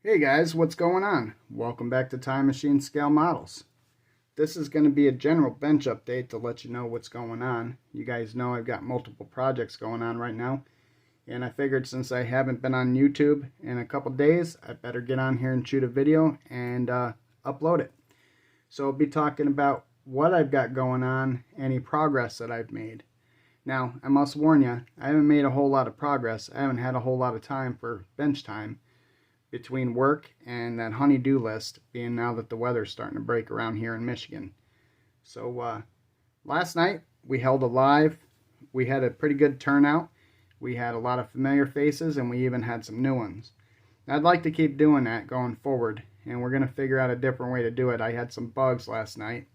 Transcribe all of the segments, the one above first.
Hey guys, what's going on? Welcome back to Time Machine Scale Models. This is going to be a general bench update to let you know what's going on. You guys know I've got multiple projects going on right now, and I figured since I haven't been on YouTube in a couple days, I better get on here and shoot a video and upload it. So I'll be talking about what I've got going on, any progress that I've made. Now, I must warn you, I haven't made a whole lot of progress. I haven't had a whole lot of time for bench time between work and that honey-do list, being now that the weather's starting to break around here in Michigan. So last night we held a live. We had a pretty good turnout. We had a lot of familiar faces, and we even had some new ones. I'd like to keep doing that going forward, and we're going to figure out a different way to do it. I had some bugs last night,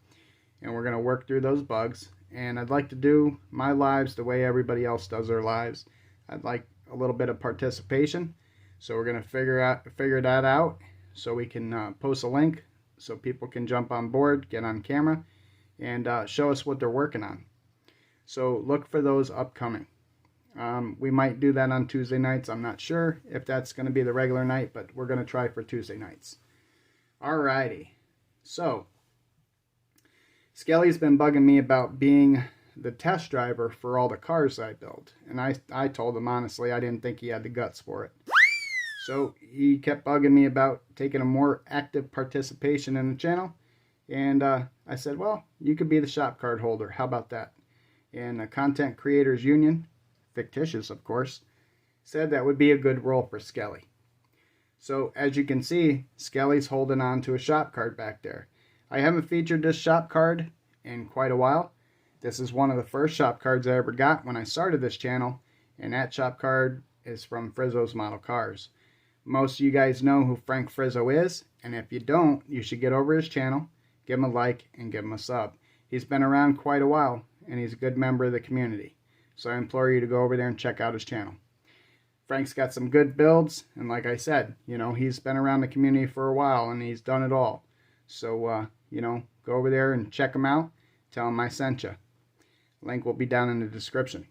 and we're going to work through those bugs. And I'd like to do my lives the way everybody else does their lives. I'd like a little bit of participation. So we're going to figure that out so we can post a link so people can jump on board, get on camera, and show us what they're working on. So look for those upcoming. We might do that on Tuesday nights. I'm not sure if that's going to be the regular night, but we're going to try for Tuesday nights. Alrighty. So Skelly's been bugging me about being the test driver for all the cars I build. And I told him honestly I didn't think he had the guts for it. So he kept bugging me about taking a more active participation in the channel. And I said, well, you could be the shop card holder. How about that? And the Content Creators Union, fictitious of course, said that would be a good role for Skelly. So as you can see, Skelly's holding on to a shop card back there. I haven't featured this shop card in quite a while. This is one of the first shop cards I ever got when I started this channel. And that shop card is from Frizzo's Model Cars. Most of you guys know who Frank Frizzo is, and if you don't, you should get over his channel, give him a like, and give him a sub. He's been around quite a while, and he's a good member of the community. So I implore you to go over there and check out his channel. Frank's got some good builds, and like I said, you know, he's been around the community for a while, and he's done it all. So, you know, go over there and check him out. Tell him I sent you. Link will be down in the description.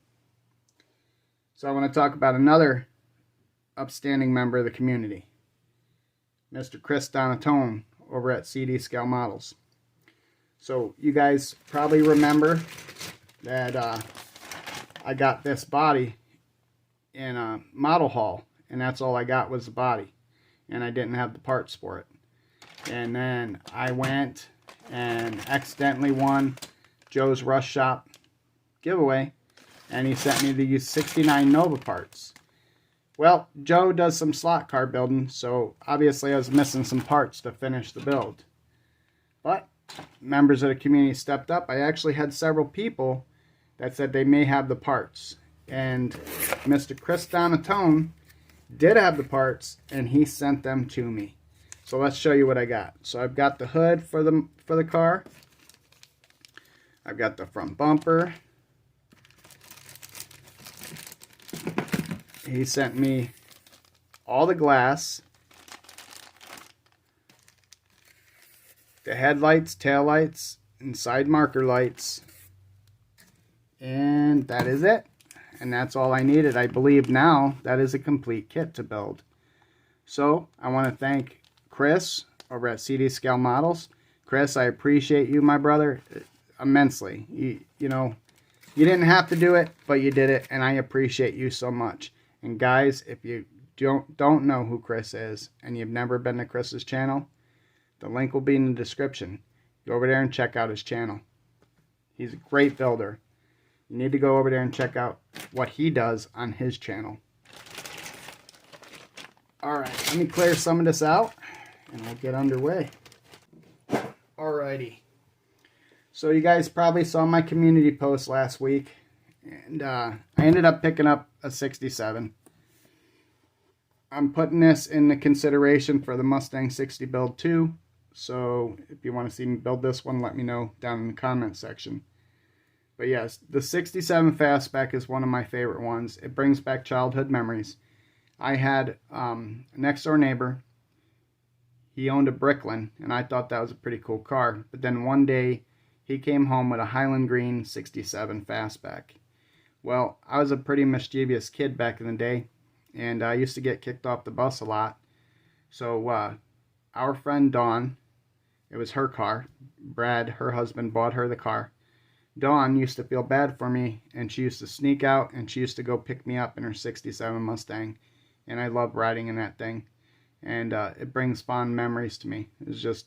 So I want to talk about another upstanding member of the community, Mr. Chris Donatone over at CD Scale Models. So you guys probably remember that I got this body in a model haul, and that's all I got was the body, and I didn't have the parts for it. And then I went and accidentally won Joe's Rush Shop giveaway, and he sent me these 69 Nova parts. Well, Joe does some slot car building, so obviously I was missing some parts to finish the build. But members of the community stepped up. I actually had several people that said they may have the parts. And Mr. Chris Donatone did have the parts, and he sent them to me. So let's show you what I got. So I've got the hood for the car. I've got the front bumper. He sent me all the glass, the headlights, taillights, and side marker lights, and that is it. And that's all I needed. I believe now that is a complete kit to build. So I want to thank Chris over at CD Scale Models. Chris, I appreciate you, my brother, immensely. You know, you didn't have to do it, but you did it, and I appreciate you so much. And guys, if you don't know who Chris is and you've never been to Chris's channel, the link will be in the description. Go over there and check out his channel. He's a great builder. You need to go over there and check out what he does on his channel. Alright, let me clear some of this out and we'll get underway. Alrighty. So you guys probably saw my community post last week. And I ended up picking up a 67. I'm putting this in the consideration for the Mustang 60 build too. So if you want to see me build this one, let me know down in the comment section. But yes, the 67 Fastback is one of my favorite ones. It brings back childhood memories. I had a next door neighbor. He owned a Bricklin, and I thought that was a pretty cool car. But then one day, he came home with a Highland Green 67 Fastback. Well, I was a pretty mischievous kid back in the day, and I used to get kicked off the bus a lot. So our friend Dawn, it was her car. Brad, her husband, bought her the car. Dawn used to feel bad for me, and she used to sneak out, and she used to go pick me up in her 67 Mustang. And I love riding in that thing. And it brings fond memories to me. It was just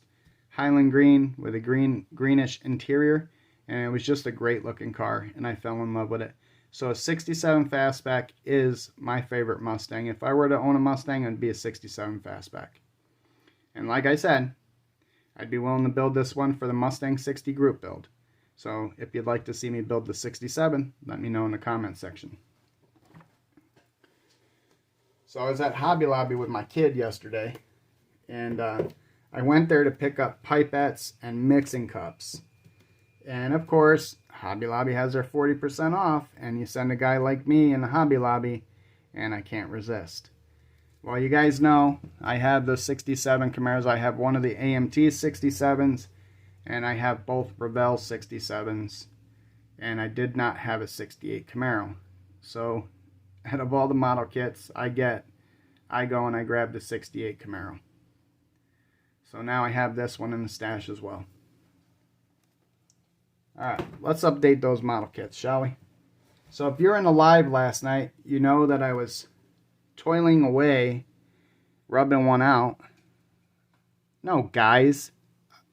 Highland green with a greenish interior, and it was just a great looking car, and I fell in love with it. So a 67 Fastback is my favorite Mustang. If I were to own a Mustang, it would be a 67 Fastback. And like I said, I'd be willing to build this one for the Mustang 60 group build. So if you'd like to see me build the 67, let me know in the comment section. So I was at Hobby Lobby with my kid yesterday, and I went there to pick up pipettes and mixing cups. And of course, Hobby Lobby has their 40% off, and you send a guy like me in the Hobby Lobby, and I can't resist. Well, you guys know I have the 67 Camaros. I have one of the AMT 67s, and I have both Revell 67s, and I did not have a 68 Camaro. So out of all the model kits I get, I go and I grab the 68 Camaro. So now I have this one in the stash as well. Alright, let's update those model kits, shall we? So if you're in the live last night, you know that I was toiling away, rubbing one out. No, guys.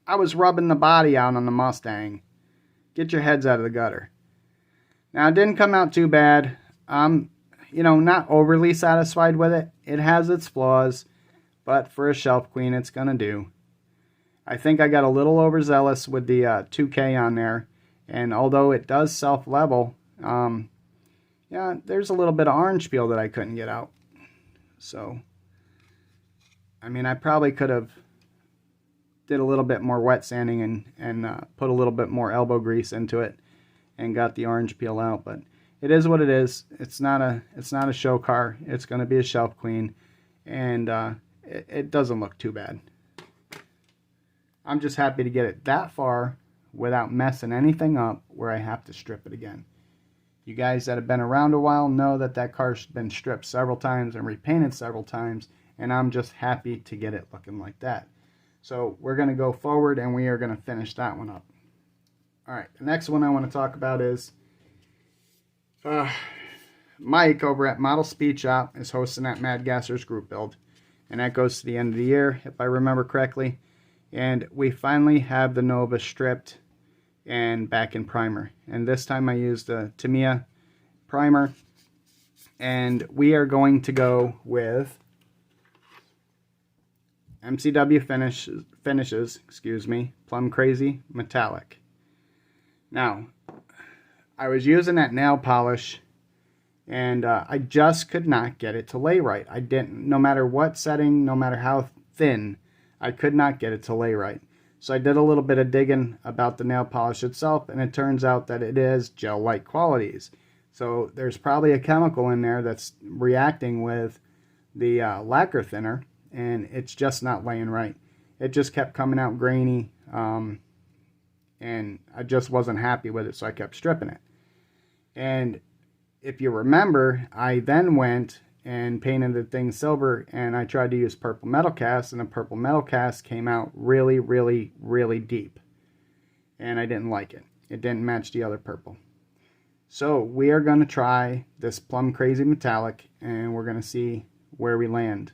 I was rubbing the body out on the Mustang. Get your heads out of the gutter. Now, it didn't come out too bad. Not overly satisfied with it. It has its flaws, but for a shelf queen, it's going to do. I think I got a little overzealous with the 2K on there, and although it does self-level, there's a little bit of orange peel that I couldn't get out. So, I probably could have did a little bit more wet sanding and put a little bit more elbow grease into it and got the orange peel out, but it is what it is. It's not a show car. It's going to be a shelf queen, and it doesn't look too bad. I'm just happy to get it that far without messing anything up where I have to strip it again. You guys that have been around a while know that that car's been stripped several times and repainted several times, and I'm just happy to get it looking like that. So we're going to go forward, and we are going to finish that one up. Alright, the next one I want to talk about is Mike over at Model Speed Shop is hosting that Mad Gassers group build, and that goes to the end of the year, if I remember correctly. And we finally have the Nova stripped and back in primer. And this time I used the Tamiya primer. And we are going to go with MCW finishes, Plum Crazy Metallic. Now, I was using that nail polish, and I just could not get it to lay right. No matter what setting, no matter how thin, I could not get it to lay right. So I did a little bit of digging about the nail polish itself, and it turns out that it is gel-like qualities. So there's probably a chemical in there that's reacting with the lacquer thinner, and it's just not laying right. It just kept coming out grainy, and I just wasn't happy with it, so I kept stripping it. And if you remember, I then went and painted the thing silver, and I tried to use purple metal cast, and the purple metal cast came out really, really, really deep, and I didn't like it. It didn't match the other purple. So we are going to try this Plum Crazy Metallic, and we're going to see where we land.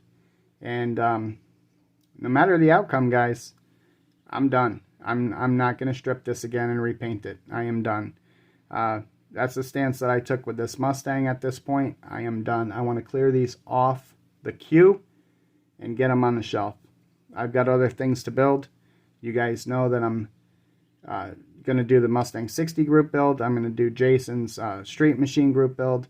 And no matter the outcome, guys, I'm done. I'm not going to strip this again and repaint it. I am done. That's the stance that I took with this Mustang at this point. I am done. I want to clear these off the queue and get them on the shelf. I've got other things to build. You guys know that I'm going to do the Mustang 60 group build. I'm going to do Jason's Street Machine group build.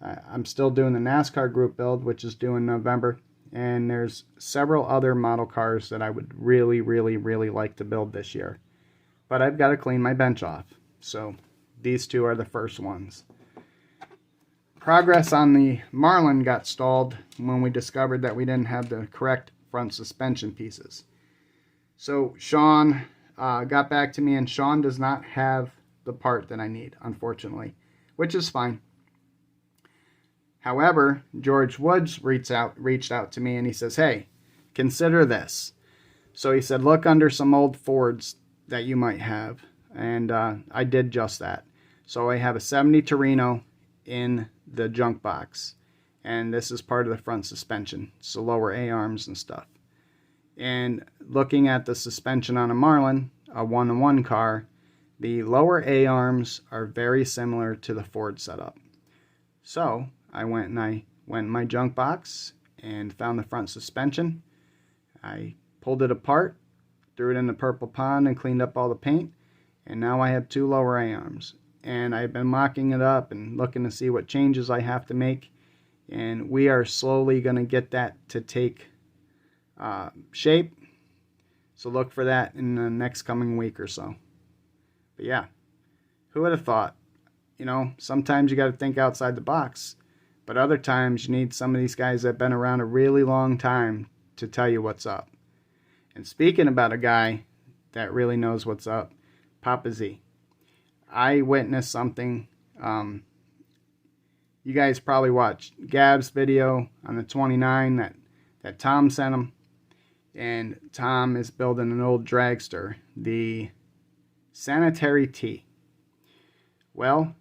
I'm still doing the NASCAR group build, which is due in November. And there's several other model cars that I would really, really, really like to build this year. But I've got to clean my bench off. So these two are the first ones. Progress on the Marlin got stalled when we discovered that we didn't have the correct front suspension pieces. So Sean got back to me, and Sean does not have the part that I need, unfortunately, which is fine. However, George Woods reached out to me, and he says, hey, consider this. So he said, look under some old Fords that you might have. And I did just that. So I have a 70 Torino in the junk box. And this is part of the front suspension. So lower A-arms and stuff. And looking at the suspension on a Marlin, a 1-to-1 car, the lower A-arms are very similar to the Ford setup. So I went in my junk box and found the front suspension. I pulled it apart, threw it in the purple pond and cleaned up all the paint. And now I have 2 lower A-arms. And I've been mocking it up and looking to see what changes I have to make. And we are slowly going to get that to take shape. So look for that in the next coming week or so. But yeah, who would have thought? You know, sometimes you got to think outside the box. But other times you need some of these guys that have been around a really long time to tell you what's up. And speaking about a guy that really knows what's up, Papa Z. I witnessed something. You guys probably watched Gab's video on the 29 that Tom sent him. And Tom is building an old dragster, the Sanitary T. Well,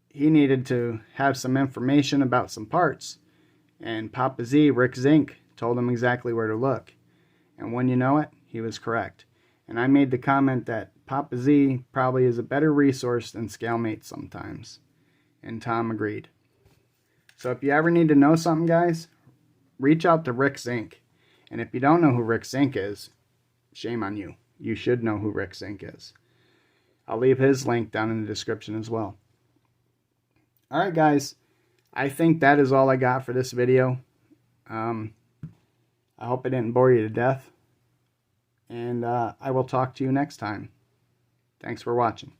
he needed to have some information about some parts. And Papa Z, Rick Zink, told him exactly where to look. And when you know it, he was correct. And I made the comment that Papa Z probably is a better resource than Scalemate sometimes. And Tom agreed. So if you ever need to know something, guys, reach out to Rick Zink. And if you don't know who Rick Zink is, shame on you. You should know who Rick Zink is. I'll leave his link down in the description as well. Alright guys, I think that is all I got for this video. I hope I didn't bore you to death. And I will talk to you next time. Thanks for watching.